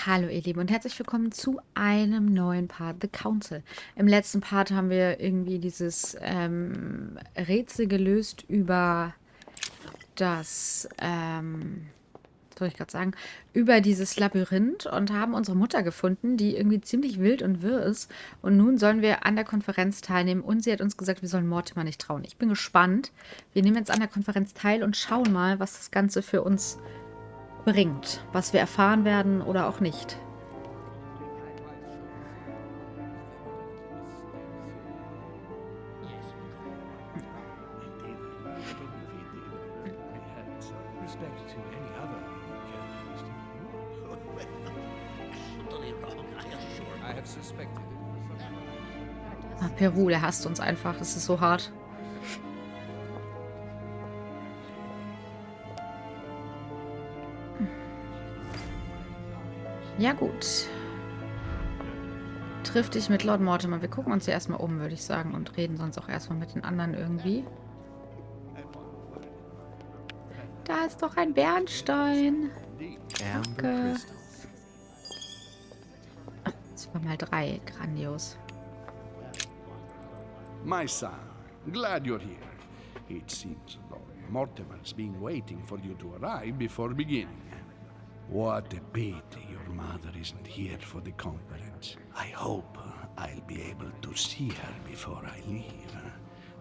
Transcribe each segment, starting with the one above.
Hallo ihr Lieben und herzlich willkommen zu einem neuen Part The Council. Im letzten Part haben wir irgendwie dieses Rätsel gelöst über das, was soll ich gerade sagen, über dieses Labyrinth und haben unsere Mutter gefunden, die irgendwie ziemlich wild und wirr ist. Und nun sollen wir an der Konferenz teilnehmen und sie hat uns gesagt, wir sollen Mortimer nicht trauen. Ich bin gespannt. Wir nehmen jetzt an der Konferenz teil und schauen mal, was das Ganze für uns bringt, was wir erfahren werden oder auch nicht. Ah, Peru, der hasst uns einfach. Das ist so hart. Ja, gut. Triff dich mit Lord Mortimer. Wir gucken uns hier erstmal um, würde ich sagen, und reden sonst auch erstmal mit den anderen irgendwie. Da ist doch ein Bernstein. Danke. Ach, das war mal 3. Grandios. My son, glad you're here. It seems Lord Mortimer's been waiting for you to arrive before beginning. What a pity your mother isn't here for the conference. I hope I'll be able to see her before I leave.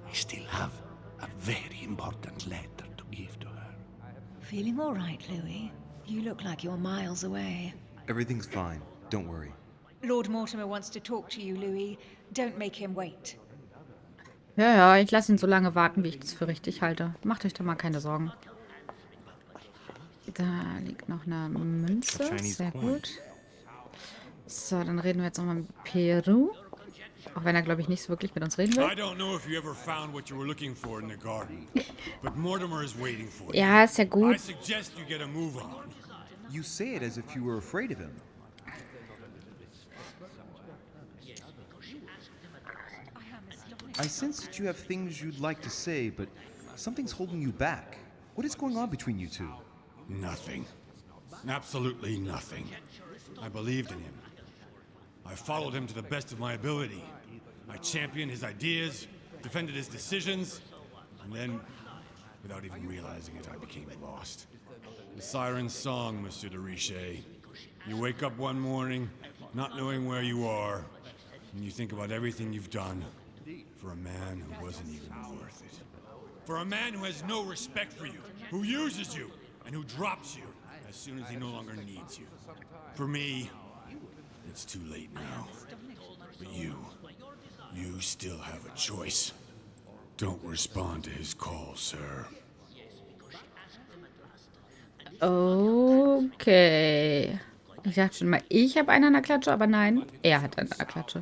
I still have a very important letter to give to her. Feeling all right, Louis? You look like you're miles away. Everything's fine. Don't worry. Lord Mortimer wants to talk to you, Louis. Don't make him wait. Ja, ich lasse ihn so lange warten, wie ich das für richtig halte. Macht euch da mal keine Sorgen. Da liegt noch eine Münze. Sehr gut. So, dann reden wir jetzt nochmal mit Peru. Auch wenn er, glaube ich, nicht so wirklich mit uns reden will. Ja, ist ja gut. You say it as if you were afraid of him. I sense that you have things you'd like to say, but something's holding you back. What is going on between you two? Nothing. Absolutely nothing. I believed in him. I followed him to the best of my ability. I championed his ideas, defended his decisions, and then, without even realizing it, I became lost. The siren's song, Monsieur de Richet. You wake up one morning, not knowing where you are, and you think about everything you've done for a man who wasn't even worth it. For a man who has no respect for you, who uses you, and who drops you as soon as he no longer needs you. For me, it's too late now. But you still have a choice. Don't respond to his call, sir. Okay. Ich dachte schon mal, ich habe einen an der Klatsche, aber nein, er hat einen an der Klatsche.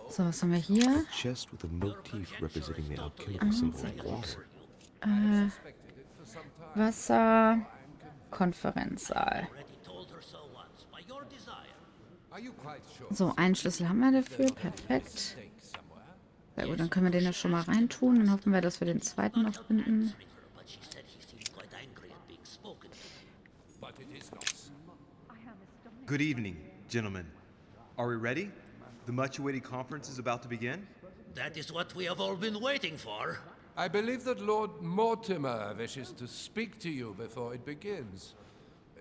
So, was haben wir hier? Wasser. Konferenzsaal. So, einen Schlüssel haben wir dafür. Perfekt. Sehr gut, dann können wir den ja schon mal reintun. Dann hoffen wir, dass wir den zweiten noch finden. Good evening, gentlemen. Are we ready? The much-awaited conference is about to begin? That is what we have all been waiting for. I believe that Lord Mortimer wishes to speak to you before it begins.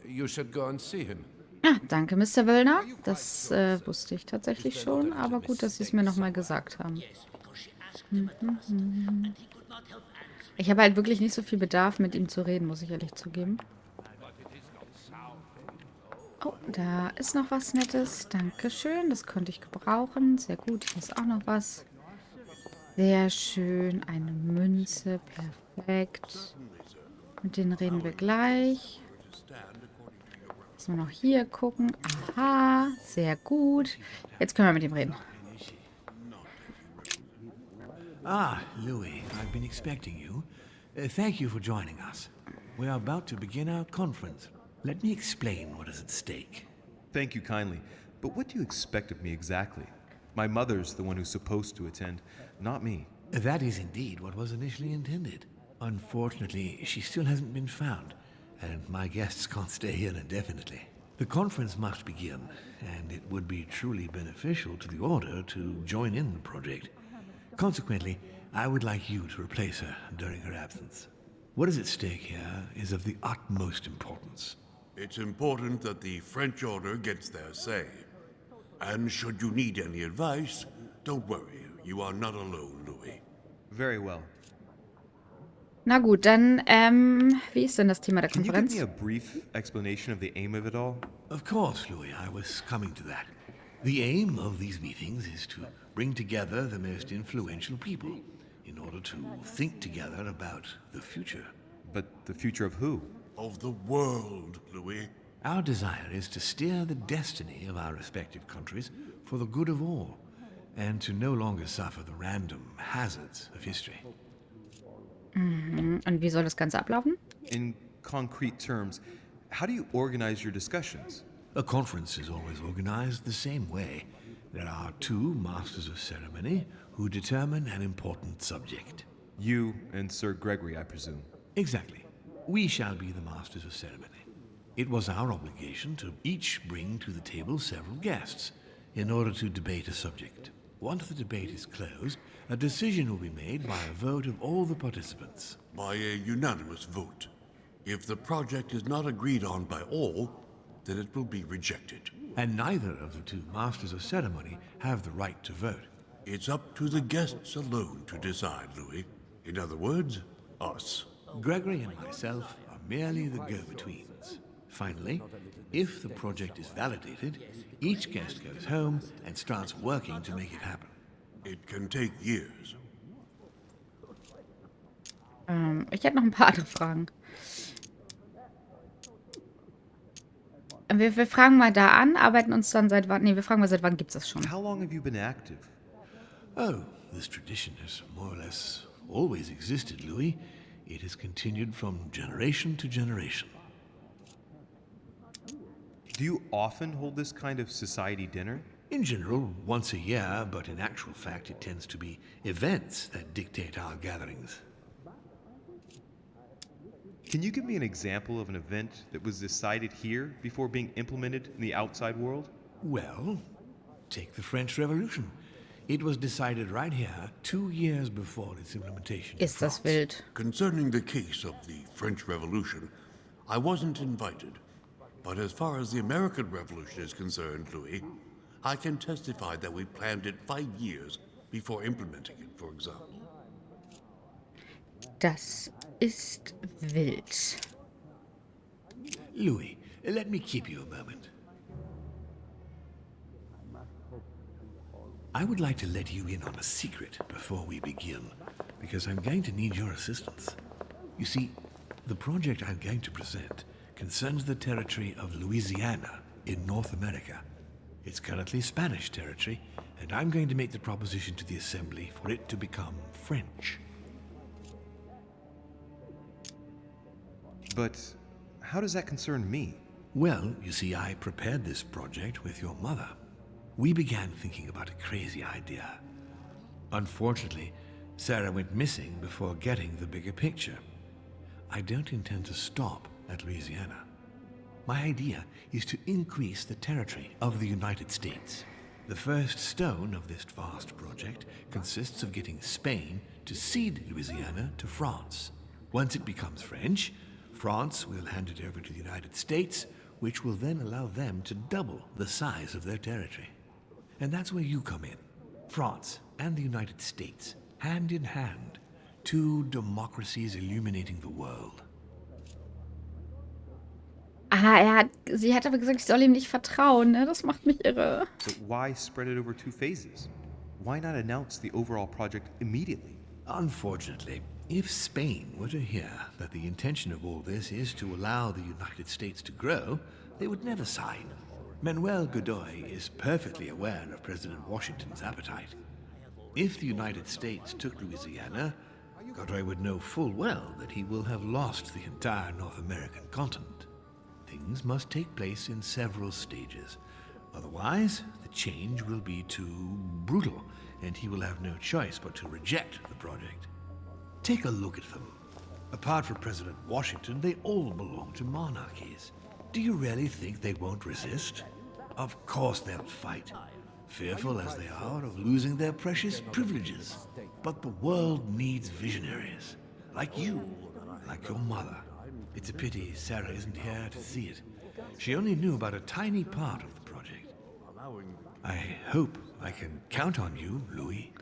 You should go and see him. Ah, danke, Mr. Wöllner. Das wusste ich tatsächlich schon, aber gut, dass Sie es mir nochmal gesagt haben. Ich habe halt wirklich nicht so viel Bedarf, mit ihm zu reden, muss ich ehrlich zugeben. Oh, da ist noch was Nettes. Dankeschön, das konnte ich gebrauchen. Sehr gut, hier ist auch noch was. Sehr schön, eine Münze, perfekt. Mit denen reden wir gleich. Müssen wir noch hier gucken. Aha, sehr gut. Jetzt können wir mit ihm reden. Ah, Louis, I've been expecting you. Thank you for joining us. We are about to begin our conference. Let me explain what is at stake. Thank you kindly. But what do you expect of me exactly? My mother's the one who's supposed to attend, not me. That is indeed what was initially intended. Unfortunately, she still hasn't been found, and my guests can't stay here indefinitely. The conference must begin, and it would be truly beneficial to the Order to join in the project. Consequently, I would like you to replace her during her absence. What is at stake here is of the utmost importance. It's important that the French Order gets their say. And should you need any advice, don't worry, you are not alone, Louis. Very well. Na gut, dann, wie ist denn das Thema der Can you give Konferenz? me a brief explanation of the aim of it all? Of course, Louis, I was coming to that. The aim of these meetings is to bring together the most influential people in order to think together about the future. But the future of who? Of the world, Louis. Our desire is to steer the destiny of our respective countries for the good of all, and to no longer suffer the random hazards of history. Und wie soll das Ganze ablaufen? In concrete terms, how do you organize your discussions? A conference is always organized the same way. There are two masters of ceremony who determine an important subject. You and Sir Gregory, I presume. Exactly. We shall be the masters of ceremony. It was our obligation to each bring to the table several guests in order to debate a subject. Once the debate is closed, a decision will be made by a vote of all the participants. By a unanimous vote. If the project is not agreed on by all, then it will be rejected. And neither of the two masters of ceremony have the right to vote. It's up to the guests alone to decide, Louis. In other words, us. Gregory and myself are merely the go-betweens. Finally, if the project is validated, each guest goes home and starts working to make it happen. It can take years. Ich hätte noch ein paar andere Fragen. Wir fragen mal da an, arbeiten uns dann seit wann... Nee, wir fragen mal, seit wann gibt's das schon? How long have you been active? Oh, this tradition has more or less always existed, Louis. It has continued from generation to generation. Do you often hold this kind of society dinner? In general, once a year, but in actual fact it tends to be events that dictate our gatherings. Can you give me an example of an event that was decided here before being implemented in the outside world? Well, take the French Revolution. It was decided right here 2 years before its implementation. Ist das wild. Concerning the case of the French Revolution, I wasn't invited. But as far as the American Revolution is concerned, Louis, I can testify that we planned it 5 years before implementing it, for example. Das ist wild. Louis, let me keep you a moment. I would like to let you in on a secret before we begin, because I'm going to need your assistance. You see, the project I'm going to present concerns the territory of Louisiana in North America. It's currently Spanish territory, and I'm going to make the proposition to the Assembly for it to become French. But how does that concern me? Well, you see, I prepared this project with your mother. We began thinking about a crazy idea. Unfortunately, Sarah went missing before getting the bigger picture. I don't intend to stop at Louisiana. My idea is to increase the territory of the United States. The first stone of this vast project consists of getting Spain to cede Louisiana to France. Once it becomes French, France will hand it over to the United States, which will then allow them to double the size of their territory. And that's where you come in. France and the United States, hand in hand, two democracies illuminating the world. Ah, sie hat aber gesagt, ich soll ihm nicht vertrauen, ne? Das macht mich irre. But why spread it over 2 phases? Why not announce the overall project immediately? Unfortunately, if Spain were to hear that the intention of all this is to allow the United States to grow, they would never sign. Manuel Godoy is perfectly aware of President Washington's appetite. If the United States took Louisiana, Godoy would know full well that he will have lost the entire North American continent. Things must take place in several stages. Otherwise, the change will be too brutal, and he will have no choice but to reject the project. Take a look at them. Apart from President Washington, they all belong to monarchies. Do you really think they won't resist? Of course they'll fight, fearful as they are of losing their precious privileges. But the world needs visionaries, like you, like your mother. It's a pity Sarah isn't here to see it. She only knew about a tiny part of the project. I hope I can count on you, Louis.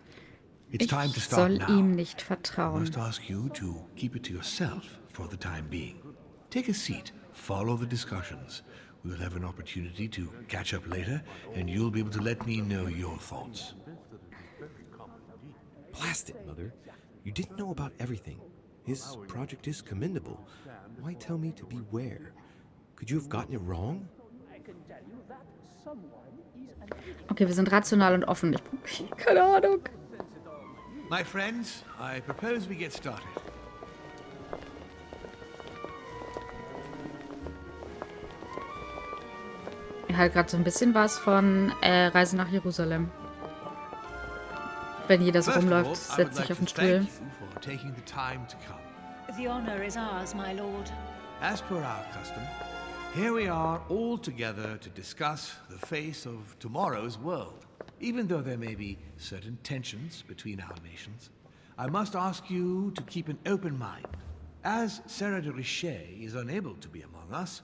It's time to Ich start soll now. ihm nicht I vertrauen. must ask you to keep it to yourself for the time being. Take a seat, follow the discussions. We'll have an opportunity to catch up later, and you'll be able to let me know your thoughts. Blast it, Mother. You didn't know about everything. His project is commendable. Why tell me to beware? Could you have gotten it wrong? Okay, wir sind rational und offen. Keine Ahnung. My friends, I propose we get started. Er hat gerade so ein bisschen was von Reise nach Jerusalem. Wenn jeder so First of all, rumläuft, I would setzt sich like auf den to thank Stuhl. you for taking the time to come. The honor is ours, my lord. As per our custom, here we are all together to discuss the face of tomorrow's world. Even though there may be certain tensions between our nations, I must ask you to keep an open mind. As Sarah de Richet is unable to be among us,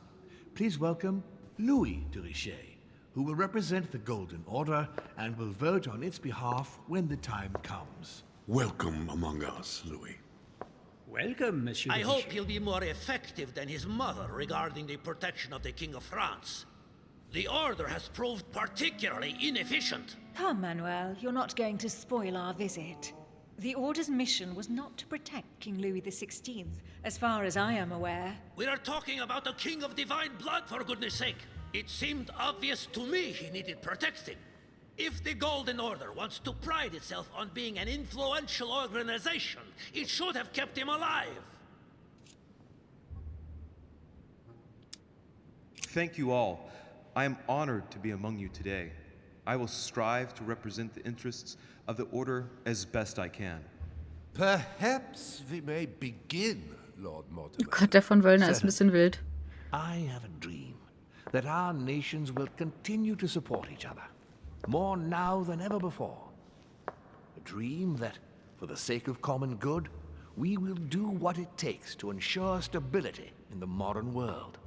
please welcome Louis de Richet, who will represent the Golden Order and will vote on its behalf when the time comes. Welcome among us, Louis. Welcome, Monsieur. I hope he'll be more effective than his mother regarding the protection of the King of France. The Order has proved particularly inefficient. Come, Manuel, you're not going to spoil our visit. The Order's mission was not to protect King Louis XVI, as far as I am aware. We are talking about a king of divine blood, for goodness sake. It seemed obvious to me he needed protecting. If the Golden Order wants to pride itself on being an influential organization, it should have kept him alive. Thank you all. I am honored to be among you today. I will strive to represent the interests of the Order as best I can. Perhaps we may begin, Lord Oh Mortimer. Gott, der von Wöllner ist ein bisschen wild. I have a dream that our nations will continue to support each other, more now than ever before. A dream that, for the sake of common good, we will do what it takes to ensure stability in the modern world.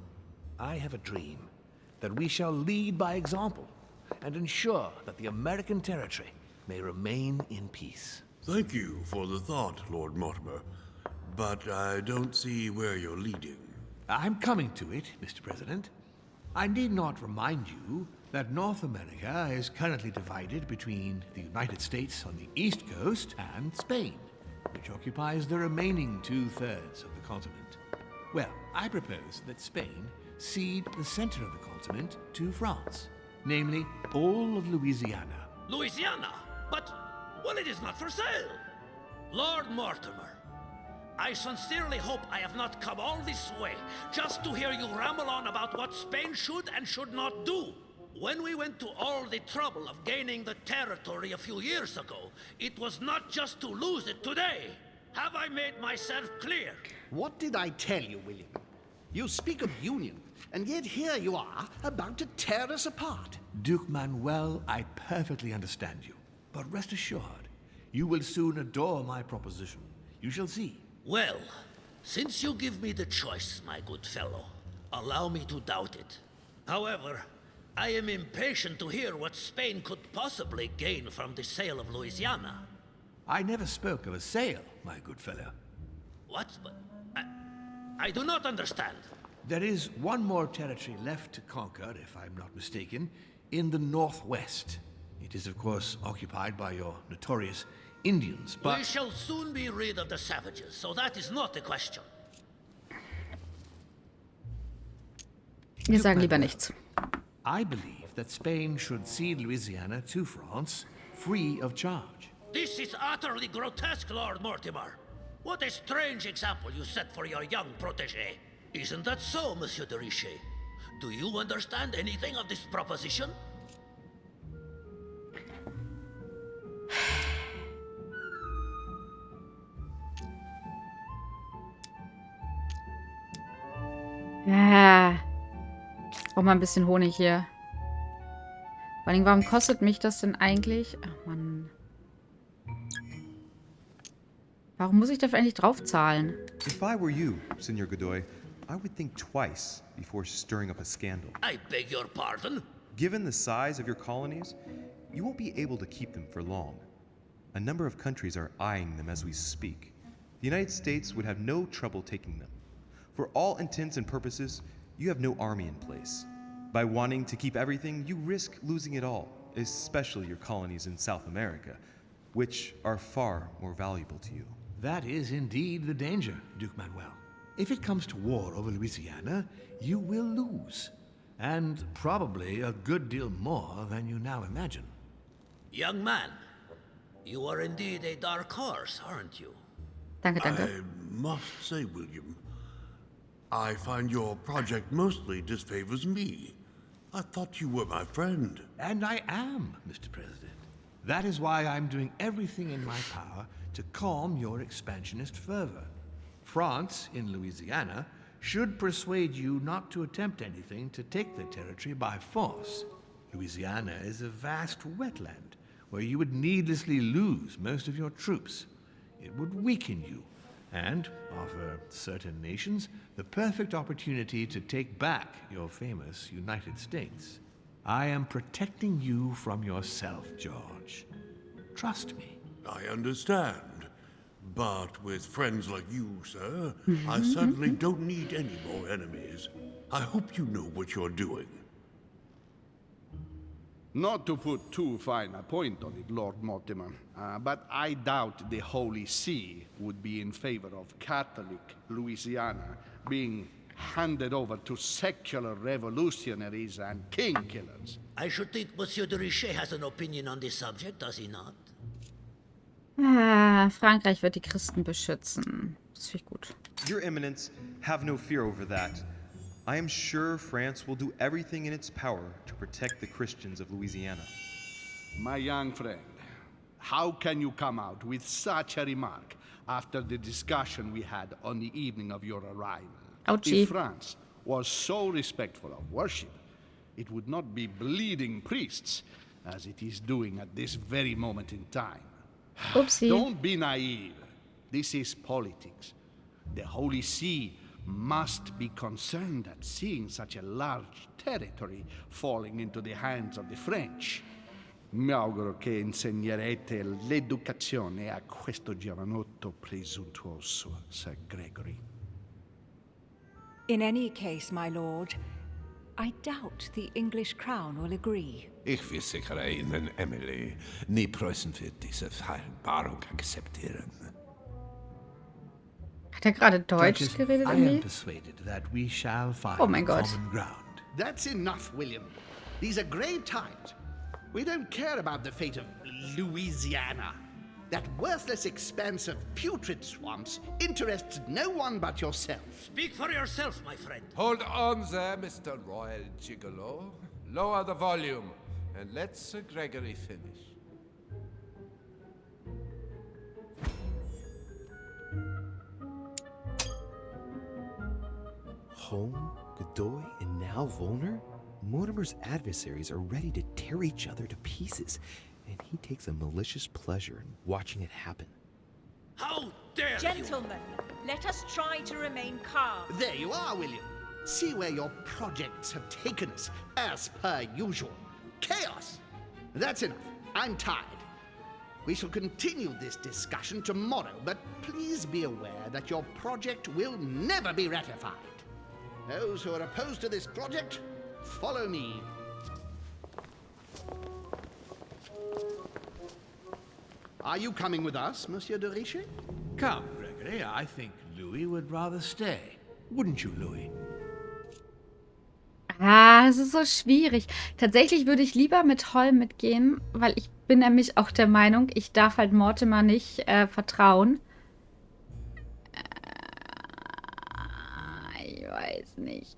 I have a dream that we shall lead by example and ensure that the American territory may remain in peace. Thank you for the thought, Lord Mortimer, but I don't see where you're leading. I'm coming to it, Mr. President. I need not remind you that North America is currently divided between the United States on the east coast and Spain, which occupies the remaining 2/3 of the continent. Well, I propose that Spain cede the center of the continent to France, namely all of Louisiana. Louisiana? But, well, it is not for sale. Lord Mortimer, I sincerely hope I have not come all this way just to hear you ramble on about what Spain should and should not do. When we went to all the trouble of gaining the territory a few years ago, it was not just to lose it today. Have I made myself clear? What did I tell you, William? You speak of union, and yet here you are, about to tear us apart. Duke Manuel, I perfectly understand you. But rest assured, you will soon adore my proposition. You shall see. Well, since you give me the choice, my good fellow, allow me to doubt it. However, I am impatient to hear what Spain could possibly gain from the sale of Louisiana. I never spoke of a sale, my good fellow. What? But I do not understand. There is one more territory left to conquer, if I'm not mistaken, in the northwest. It is, of course, occupied by your notorious Indians, but... We shall soon be rid of the savages, so that is not the question. Wir sagen lieber nichts. I believe that Spain should cede Louisiana to France, free of charge. This is utterly grotesque, Lord Mortimer. What a strange example you set for your young protégé. Isn't that so, Monsieur de Richet? Do you understand anything of this proposition? brauche mal ein bisschen Honig hier. Vor allem, warum kostet mich das denn eigentlich? Ach, Mann. Warum muss ich dafür eigentlich draufzahlen? If I were you, Senor Godoy, I would think twice before stirring up a scandal. I beg your pardon? Given the size of your colonies, you won't be able to keep them for long. A number of countries are eyeing them as we speak. The United States would have no trouble taking them. For all intents and purposes, you have no army in place. By wanting to keep everything, you risk losing it all, especially your colonies in South America, which are far more valuable to you. That is indeed the danger, Duke Manuel. If it comes to war over Louisiana, you will lose. And probably a good deal more than you now imagine. Young man, you are indeed a dark horse, aren't you? Danke, danke. I must say, William, I find your project mostly disfavors me. I thought you were my friend. And I am, Mr. President. That is why I'm doing everything in my power to calm your expansionist fervor. France, in Louisiana, should persuade you not to attempt anything to take the territory by force. Louisiana is a vast wetland where you would needlessly lose most of your troops. It would weaken you and offer certain nations the perfect opportunity to take back your famous United States. I am protecting you from yourself, George. Trust me. I understand. But with friends like you, sir, I certainly don't need any more enemies. I hope you know what you're doing. Not to put too fine a point on it, Lord Mortimer, but I doubt the Holy See would be in favor of Catholic Louisiana being handed over to secular revolutionaries and king killers. I should think Monsieur de Richet has an opinion on this subject, does he not? Frankreich wird die Christen beschützen. Das finde ich gut. Your Eminence, have no fear over that. I am sure France will do everything in its power to protect the Christians of Louisiana. My young friend, how can you come out with such a remark after the discussion we had on the evening of your arrival? Ouchie. If France was so respectful of worship, it would not be bleeding priests as it is doing at this very moment in time. Oopsie. Don't be naive. This is politics. The Holy See must be concerned at seeing such a large territory falling into the hands of the French. Mi auguro che insegnerete l'educazione a questo giovanotto presuntuoso, Sir Gregory. In any case, my lord, I doubt the English crown will agree. Ich versichere Ihnen, Emily, nie Preußen wird diese Vereinbarung akzeptieren. Hat er gerade Deutsch Duchess, geredet I am irgendwie? persuaded that we shall find Oh mein Gott. common ground. That's enough, William. These are grave times. We don't care about the fate of Louisiana. That worthless expanse of putrid swamps interests no one but yourself. Speak for yourself, my friend. Hold on there, Mr. Royal Gigolo. Lower the volume, and let Sir Gregory finish. Home, Godoy, and now Volner? Mortimer's adversaries are ready to tear each other to pieces, and he takes a malicious pleasure in watching it happen. How dare you! Gentlemen, let us try to remain calm. There you are, William. See where your projects have taken us, as per usual. Chaos! That's enough. I'm tired. We shall continue this discussion tomorrow, but please be aware that your project will never be ratified. Those who are opposed to this project, follow me. Are you coming with us, Monsieur de Richet? Come, Gregory, I think Louis would rather stay. Wouldn't you, Louis? Es ist so schwierig. Tatsächlich würde ich lieber mit Hall mitgehen, weil ich bin nämlich auch der Meinung, ich darf halt Mortimer nicht vertrauen. Ich weiß nicht,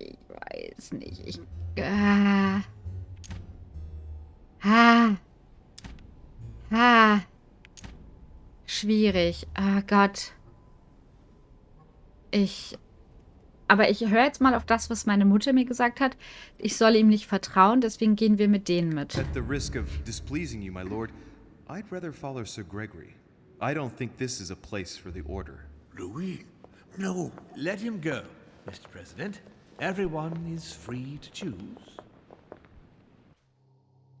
schwierig. Ah Gott. Aber ich höre jetzt mal auf das, was meine Mutter mir gesagt hat. Ich soll ihm nicht vertrauen, deswegen gehen wir mit denen mit. At the risk of displeasing you, my lord, I'd rather follow Sir Gregory. I don't think this is a place for the order. Louis? No. Let him go, Mr. President. Everyone is free to choose.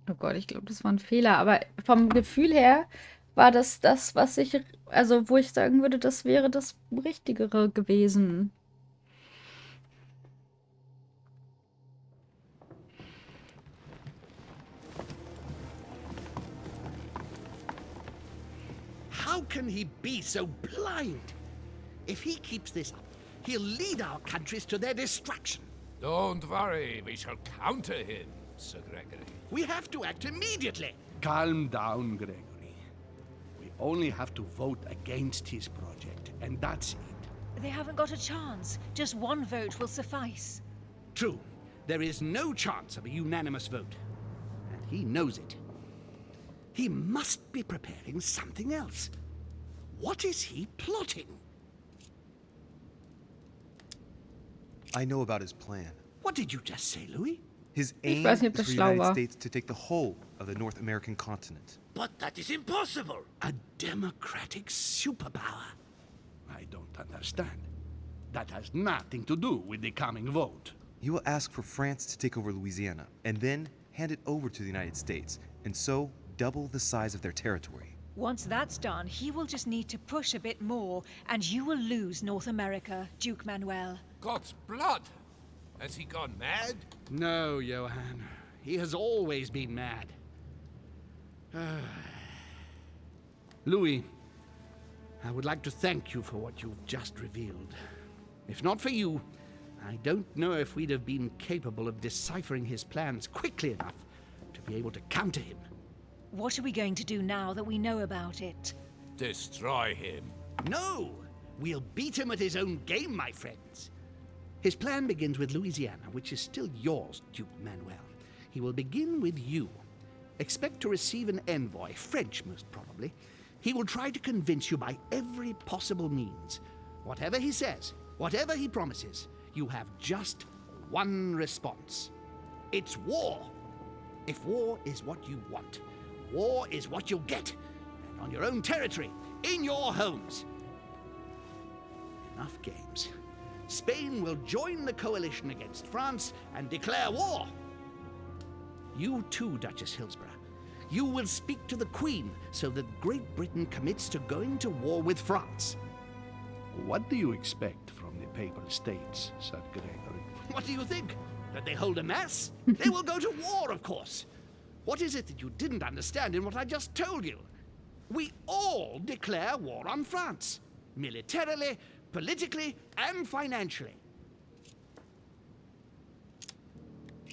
Oh Gott, ich glaube, das war ein Fehler. Aber vom Gefühl her war das, was ich, also wo ich sagen würde, das wäre das Richtigere gewesen. How can he be so blind? If he keeps this up, he'll lead our countries to their destruction. Don't worry, we shall counter him, Sir Gregory. We have to act immediately. Calm down, Gregory. We only have to vote against his project, and that's it. They haven't got a chance. Just one vote will suffice. True, there is no chance of a unanimous vote. And he knows it. He must be preparing something else. What is he plotting? I know about his plan. What did you just say, Louis? His aim weiß nicht, ob is das for the schlau United war. States to take the whole of the North American continent. But that is impossible. A democratic superpower. I don't understand. That has nothing to do with the coming vote. He will ask for France to take over Louisiana, and then hand it over to the United States, and so double the size of their territory. Once that's done, he will just need to push a bit more, and you will lose North America, Duke Manuel. God's blood! Has he gone mad? No, Johann. He has always been mad. Louis, I would like to thank you for what you've just revealed. If not for you, I don't know if we'd have been capable of deciphering his plans quickly enough to be able to counter him. What are we going to do now that we know about it? Destroy him. No! We'll beat him at his own game, my friends. His plan begins with Louisiana, which is still yours, Duke Manuel. He will begin with you. Expect to receive an envoy, French most probably. He will try to convince you by every possible means. Whatever he says, whatever he promises, you have just one response. It's war. If war is what you want, war is what you'll get. And on your own territory, in your homes. Enough games. Spain will join the coalition against France and declare war. You too, Duchess Hillsborough. You will speak to the Queen so that Great Britain commits to going to war with France. What do you expect from the Papal States, Sir Gregory? What do you think? That they hold a mass? They will go to war, of course. What is it that you didn't understand in what I just told you? We all declare war on France. Militarily, politically, and financially.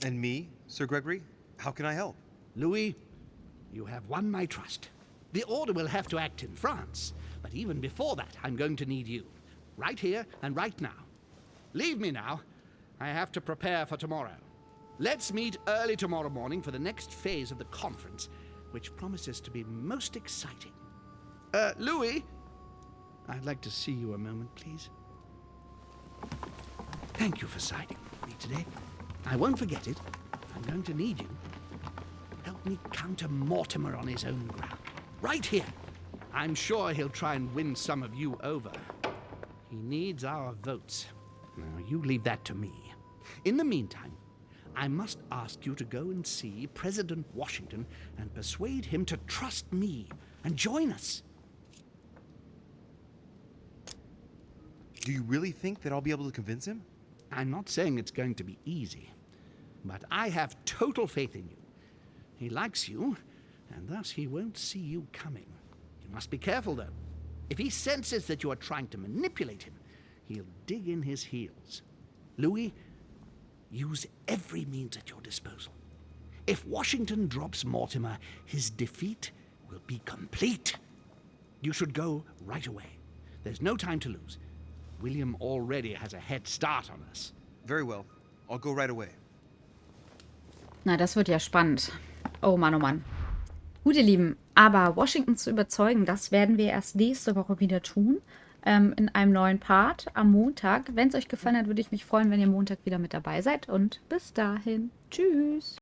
And me, Sir Gregory? How can I help? Louis, you have won my trust. The Order will have to act in France, but even before that, I'm going to need you. Right here and right now. Leave me now. I have to prepare for tomorrow. Let's meet early tomorrow morning for the next phase of the conference, which promises to be most exciting. Louis, I'd like to see you a moment, please. Thank you for siding with me today. I won't forget it. I'm going to need you. Help me counter Mortimer on his own ground. Right here. I'm sure he'll try and win some of you over. He needs our votes. Now, you leave that to me. In the meantime, I must ask you to go and see President Washington and persuade him to trust me and join us. Do you really think that I'll be able to convince him? I'm not saying it's going to be easy, but I have total faith in you. He likes you, and thus he won't see you coming. You must be careful, though. If he senses that you are trying to manipulate him, he'll dig in his heels. Louis, use every means at your disposal. If Washington drops Mortimer, his defeat will be complete. You should go right away. There's no time to lose. William already has a head start on us. Very well. I'll go right away. Na, das wird ja spannend. Oh Mann, oh Mann. Gut, ihr Lieben, aber Washington zu überzeugen, das werden wir erst nächste Woche wieder tun. in einem neuen Part am Montag. Wenn es euch gefallen hat, würde ich mich freuen, wenn ihr Montag wieder mit dabei seid. Und bis dahin. Tschüss.